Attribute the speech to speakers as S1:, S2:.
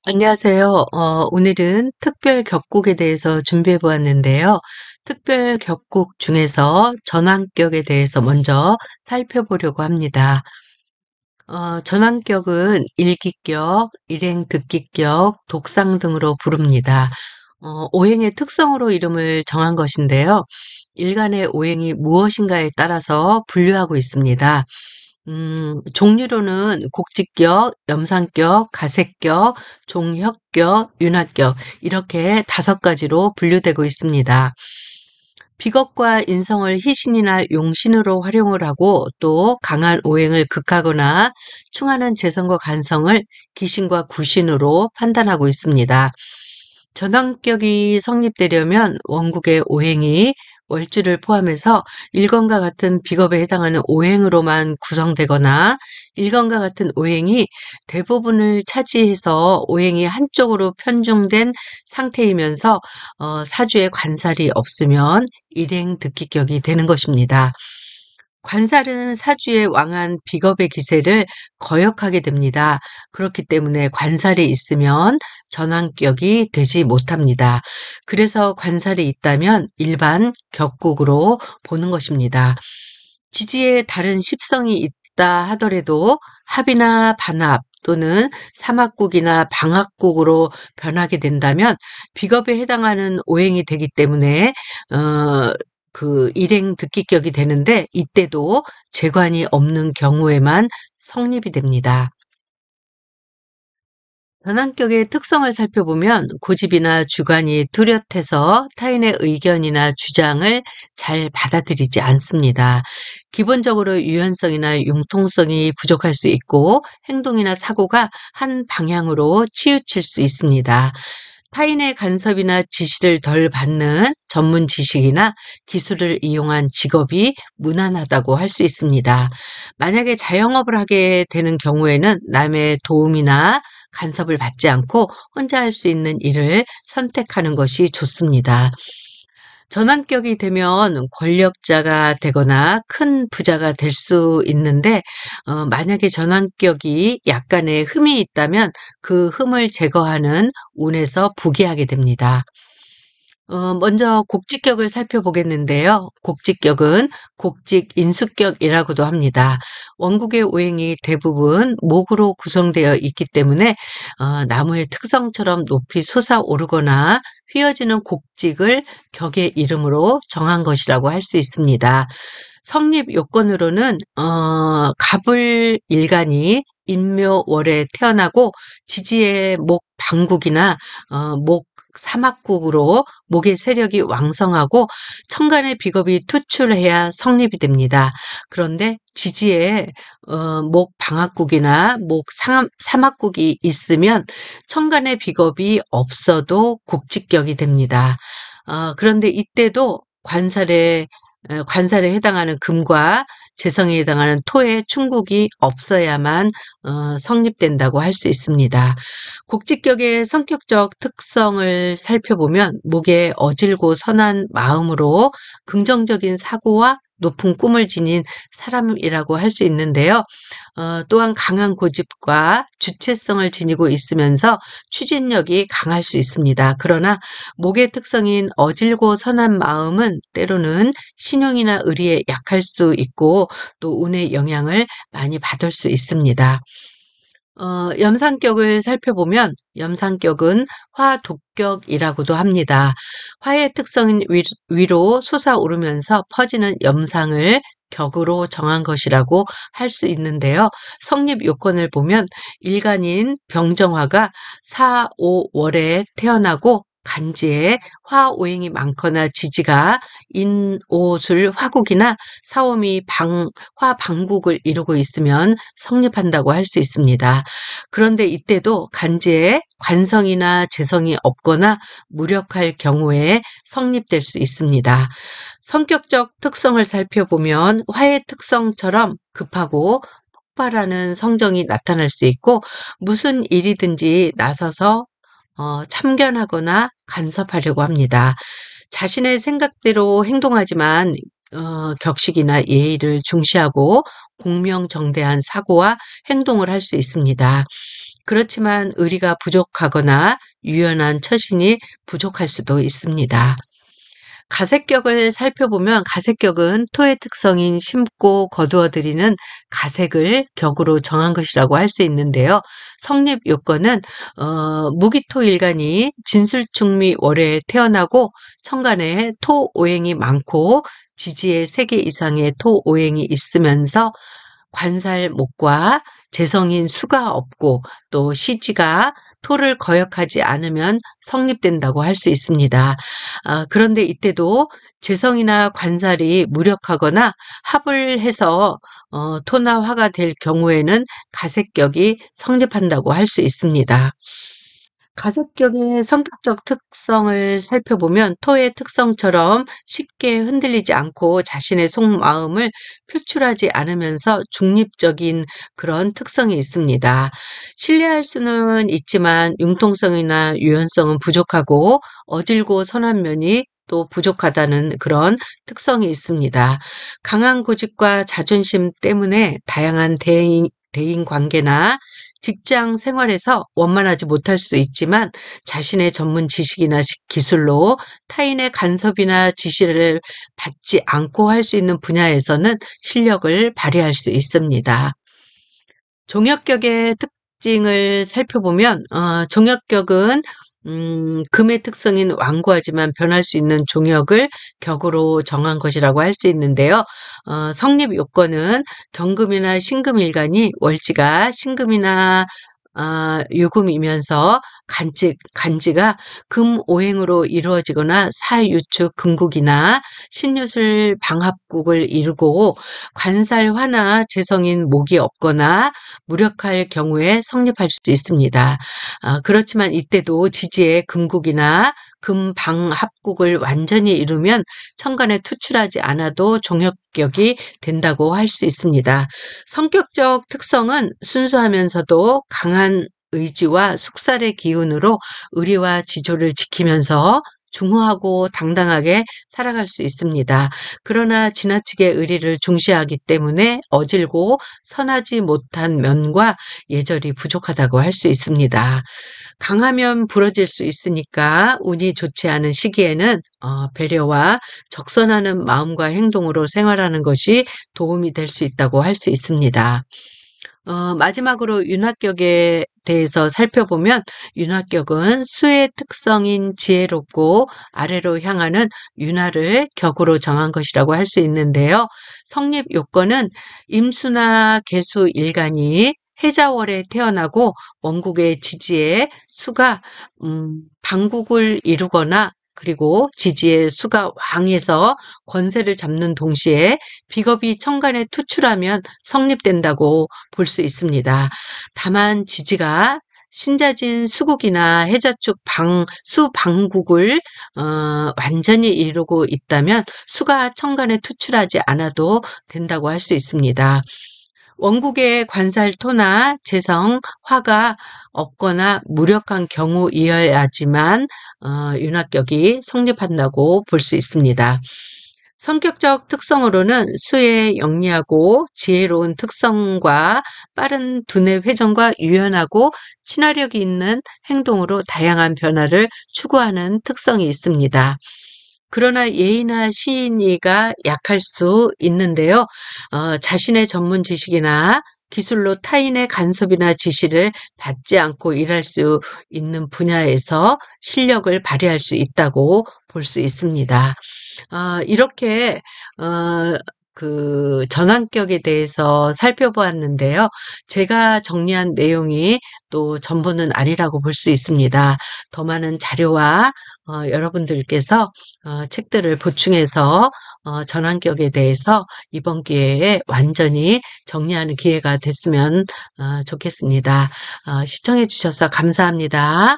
S1: 안녕하세요. 오늘은 특별 격국에 대해서 준비해 보았는데요. 특별 격국 중에서 전환격에 대해서 먼저 살펴보려고 합니다. 전환격은 일기격, 일행 듣기격, 독상 등으로 부릅니다. 오행의 특성으로 이름을 정한 것인데요. 일간의 오행이 무엇인가에 따라서 분류하고 있습니다. 종류로는 곡직격, 염산격, 가색격, 종혁격, 윤활격 이렇게 5가지로 분류되고 있습니다. 비겁과 인성을 희신이나 용신으로 활용을 하고 또 강한 오행을 극하거나 충하는 재성과 간성을 기신과 구신으로 판단하고 있습니다. 전환격이 성립되려면 원국의 오행이 월주를 포함해서 일간과 같은 비겁에 해당하는 오행으로만 구성되거나 일간과 같은 오행이 대부분을 차지해서 오행이 한쪽으로 편중된 상태이면서 사주에 관살이 없으면 일행 득기격이 되는 것입니다. 관살은 사주의 왕한 비겁의 기세를 거역하게 됩니다. 그렇기 때문에 관살이 있으면 전환격이 되지 못합니다. 그래서 관살이 있다면 일반 격국으로 보는 것입니다. 지지에 다른 십성이 있다 하더라도 합이나 반합 또는 삼합국이나 방합국으로 변하게 된다면 비겁에 해당하는 오행이 되기 때문에 일행 득기격이 되는데 이때도 재관이 없는 경우에만 성립이 됩니다. 전환격의 특성을 살펴보면 고집이나 주관이 뚜렷해서 타인의 의견이나 주장을 잘 받아들이지 않습니다. 기본적으로 유연성이나 융통성이 부족할 수 있고 행동이나 사고가 한 방향으로 치우칠 수 있습니다. 타인의 간섭이나 지시를 덜 받는 전문 지식이나 기술을 이용한 직업이 무난하다고 할 수 있습니다. 만약에 자영업을 하게 되는 경우에는 남의 도움이나 간섭을 받지 않고 혼자 할 수 있는 일을 선택하는 것이 좋습니다. 전환격이 되면 권력자가 되거나 큰 부자가 될 수 있는데 만약에 전환격이 약간의 흠이 있다면 그 흠을 제거하는 운에서 부귀하게 됩니다. 먼저 곡직격을 살펴보겠는데요. 곡직격은 곡직인수격이라고도 합니다. 원국의 오행이 대부분 목으로 구성되어 있기 때문에 나무의 특성처럼 높이 솟아오르거나 휘어지는 곡직을 격의 이름으로 정한 것이라고 할 수 있습니다. 성립 요건으로는 갑을 일간이 인묘월에 태어나고 지지의 목 방국이나 목 사막국으로 목의 세력이 왕성하고 천간의 비겁이 투출해야 성립이 됩니다. 그런데 지지에 목 방학국이나 목 사막국이 있으면 천간의 비겁이 없어도 곡직격이 됩니다. 그런데 이때도 관살에 해당하는 금과 재성에 해당하는 토의 충국이 없어야만 성립된다고 할 수 있습니다. 곡직격의 성격적 특성을 살펴보면 목에 어질고 선한 마음으로 긍정적인 사고와 높은 꿈을 지닌 사람이라고 할 수 있는데요. 또한 강한 고집과 주체성을 지니고 있으면서 추진력이 강할 수 있습니다. 그러나 목의 특성인 어질고 선한 마음은 때로는 신용이나 의리에 약할 수 있고 또 운의 영향을 많이 받을 수 있습니다. 염산격을 살펴보면 염산격은 화독격이라고도 합니다. 화의 특성인 위로 솟아오르면서 퍼지는 염상을 격으로 정한 것이라고 할 수 있는데요. 성립 요건을 보면 일간인 병정화가 4, 5월에 태어나고 간지에 화오행이 많거나 지지가 인오술 화국이나 사오미 화방국을 이루고 있으면 성립한다고 할 수 있습니다. 그런데 이때도 간지에 관성이나 재성이 없거나 무력할 경우에 성립될 수 있습니다. 성격적 특성을 살펴보면 화의 특성처럼 급하고 폭발하는 성정이 나타날 수 있고 무슨 일이든지 나서서 참견하거나 간섭하려고 합니다. 자신의 생각대로 행동하지만 격식이나 예의를 중시하고 공명정대한 사고와 행동을 할 수 있습니다. 그렇지만 의리가 부족하거나 유연한 처신이 부족할 수도 있습니다. 가색격을 살펴보면 가색격은 토의 특성인 심고 거두어들이는 가색을 격으로 정한 것이라고 할 수 있는데요. 성립 요건은 무기토일간이 진술충미 월에 태어나고 천간에 토오행이 많고 지지에 3개 이상의 토오행이 있으면서 관살목과 재성인 수가 없고 또 시지가 토를 거역하지 않으면 성립된다고 할 수 있습니다. 그런데 이때도 재성이나 관살이 무력하거나 합을 해서 토나 화가 될 경우에는 가색격이 성립한다고 할 수 있습니다. 가석격의 성격적 특성을 살펴보면 토의 특성처럼 쉽게 흔들리지 않고 자신의 속마음을 표출하지 않으면서 중립적인 그런 특성이 있습니다. 신뢰할 수는 있지만 융통성이나 유연성은 부족하고 어질고 선한 면이 또 부족하다는 그런 특성이 있습니다. 강한 고집과 자존심 때문에 다양한 대인 관계나 직장 생활에서 원만하지 못할 수 있지만 자신의 전문 지식이나 기술로 타인의 간섭이나 지시를 받지 않고 할 수 있는 분야에서는 실력을 발휘할 수 있습니다. 종역격의 특징을 살펴보면 종역격은 금의 특성인 완고하지만 변할 수 있는 종역을 격으로 정한 것이라고 할 수 있는데요. 성립 요건은 경금이나 신금일간이 월지가 신금이나 유금이면서 간지가 금오행으로 이루어지거나 사유축 금국이나 신유술 방합국을 이루고 관살화나 재성인 목이 없거나 무력할 경우에 성립할 수 있습니다. 그렇지만 이때도 지지의 금국이나 금방합국을 완전히 이루면 천간에 투출하지 않아도 종역격이 된다고 할 수 있습니다. 성격적 특성은 순수하면서도 강한 의지와 숙살의 기운으로 의리와 지조를 지키면서 중후하고 당당하게 살아갈 수 있습니다. 그러나 지나치게 의리를 중시하기 때문에 어질고 선하지 못한 면과 예절이 부족하다고 할 수 있습니다. 강하면 부러질 수 있으니까 운이 좋지 않은 시기에는 배려와 적선하는 마음과 행동으로 생활하는 것이 도움이 될 수 있다고 할 수 있습니다. 마지막으로 윤합격에 대해서 살펴보면 윤합격은 수의 특성인 지혜롭고 아래로 향하는 윤화를 격으로 정한 것이라고 할 수 있는데요. 성립 요건은 임수나 계수 일간이 해자월에 태어나고 원국의 지지에 수가 방국을 이루거나 그리고 지지의 수가 왕에서 권세를 잡는 동시에 비겁이 천간에 투출하면 성립된다고 볼 수 있습니다. 다만 지지가 신자진 수국이나 해자축 수방국을 완전히 이루고 있다면 수가 천간에 투출하지 않아도 된다고 할 수 있습니다. 원국의 관살토나 재성, 화가 없거나 무력한 경우이어야지만 윤합격이 성립한다고 볼 수 있습니다. 성격적 특성으로는 수의 영리하고 지혜로운 특성과 빠른 두뇌 회전과 유연하고 친화력이 있는 행동으로 다양한 변화를 추구하는 특성이 있습니다. 그러나 예의나 시인이가 약할 수 있는데요. 자신의 전문 지식이나 기술로 타인의 간섭이나 지시를 받지 않고 일할 수 있는 분야에서 실력을 발휘할 수 있다고 볼 수 있습니다. 이렇게 그 전환격에 대해서 살펴보았는데요. 제가 정리한 내용이 또 전부는 아니라고 볼 수 있습니다. 더 많은 자료와 여러분들께서 책들을 보충해서 전환격에 대해서 이번 기회에 완전히 정리하는 기회가 됐으면 좋겠습니다. 시청해 주셔서 감사합니다.